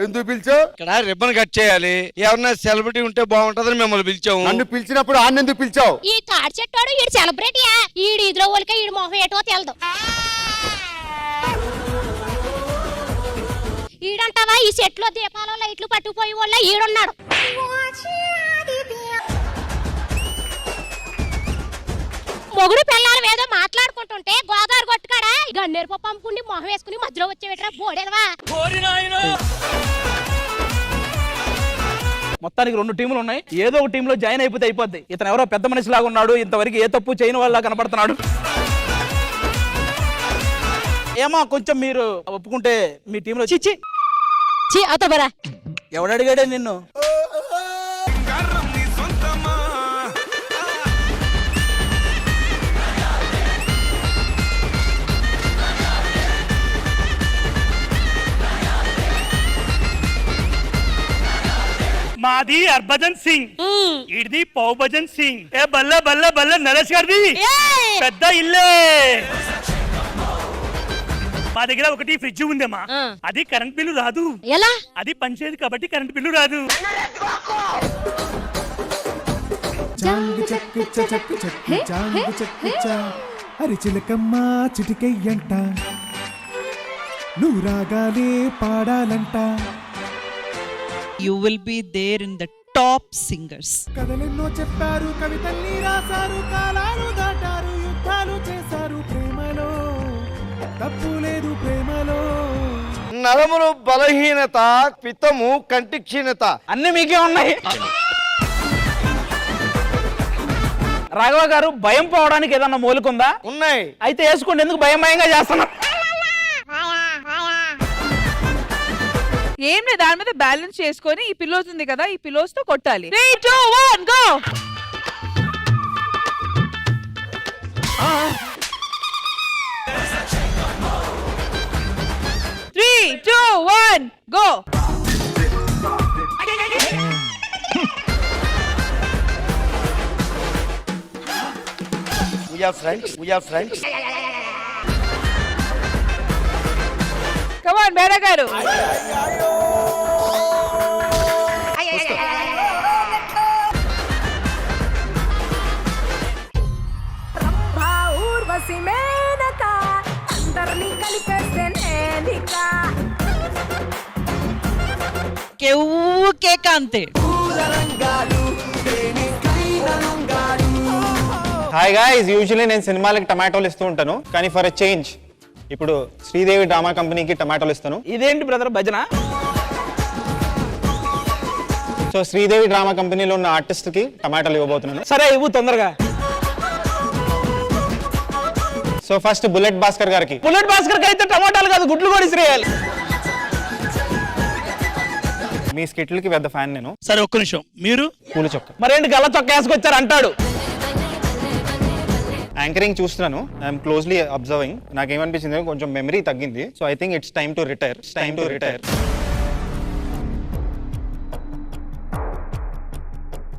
ఎందుకు పిలిచావు? ఇక్కడ రిబ్బన్ కట్ చేయాలి, ఎవరన్నా సెలబ్రిటీ ఉంటే బాగుంటదని మిమ్మల్ని పిలిచాము. నన్ను పిలిచినప్పుడు ఆయన ఎందుకు పిలిచావు? ఈ తాడి చెట్టాడు ఈడు సెలబ్రిటీయా? ఈడు ఇదిలో వాళ్ళకి ఈడు మొహం ఏటో తెలదు. ఈడంటావా ఈ సెట్లో దీపాలు లైట్లు పట్టుకుపోయి వాళ్ళ ఈడున్నాడు. మొగుడు పిల్లలు ఏదో మాట్లాడుకుంటుంటే గోదావరి కొట్టుకాడా గన్నేరు పప్పు అమ్ముకుని మొహం వేసుకుని మధ్యలో వచ్చేవిట్రా బోడేదవా. మొత్తానికి 2 టీములు ఉన్నాయి. ఏదో ఒక టీంలో జాయిన్ అయిపోతే అయిపోద్ది. ఇతను ఎవరో పెద్ద మనిషి లాగా ఉన్నాడు, ఇంతవరకు ఏ తప్పు చేయని వాళ్ళ కనపడుతున్నాడు. ఏమో కొంచెం మీరు ఒప్పుకుంటే మీ టీంలో చిచ్చి అవుతారా? ఎవడు అడిగాడే నిన్ను? మాది హర్భజన్ సింగ్, ఇడిది పౌభజన్ సింగ్. ఏ బల్ల బల్ల బల్ల నరేష్ గారిది పెద్ద ఇల్లే. మా దగ్గర ఒకటి ఫ్రిడ్జ్ ఉందమ్మా, అది కరెంట్ బిల్లు రాదు. ఎలా? అది పనిచేయదు కాబట్టి కరెంట్ బిల్లు రాదు. అరి చిలకమ్మ చిటికెయ్యంట, నువ్వు రాగాలే పాడాలంట. You will be there in the top singers. కథలెన్నో చెప్పారు, కవితల్ని రాశారు, కాలాలు దాటారు, యుద్ధాలు చేశారు, ప్రేమలో తప్పు లేదు ప్రేమలో. నరములు బలహీనత, పిత్తము కంటి క్షీణత అన్ని మీకే ఉన్నాయి. రాఘవ గారు, భయం పోవడానికి ఏదన్నా మూలుకుందా? ఉన్నాయి. అయితే వేసుకోండి, ఎందుకు భయం భయంగా చేస్తున్నా? ఏం లేదు, దాని మీద బ్యాలెన్స్ చేసుకొని ఈ పిల్లోస్ ఉంది కదా, ఈ పిల్లోస్ తో కొట్టాలి. 3, 2, 1 go. 3, 2, 1 go. We are friends. Come on, Bera గారు. కేక అంతే. హాయ్ గైస్, యూజువల్లీ నేను సినిమాలకి టమాటోలు ఇస్తూ ఉంటాను, కానీ ఫర్ ఎ చేంజ్ ఇప్పుడు శ్రీదేవి డ్రామా కంపెనీకి టమాటోలు ఇస్తాను. ఇదేంటి బ్రదర్ భజన? సో శ్రీదేవి డ్రామా కంపెనీలో ఉన్న ఆర్టిస్ట్ కి టమాటోలు ఇవ్వబోతున్నాను. సరే ఇవ్వు తొందరగా. సో ఫస్ట్ బుల్లెట్ భాస్కర్ గారికి. బుల్లెట్ భాస్కర్ అయితే టమాటాలు కాదు, గుడ్లు కూడా ఇసిరేయాలి. మీ స్కిట్లకి పెద్ద ఫ్యాన్ నేను. సరే ఒక్క నిమిషం, మీరు పూల చొక్క మరేంటి గల్ల చొక్క వేసుకొచ్చారు అంటాడు. యాంకరింగ్ చూస్తున్నాను, ఐఎమ్ క్లోజ్లీ అబ్జర్వింగ్. నాకేమనిపించింది, కొంచెం మెమరీ తగ్గింది. So I think it's time to retire.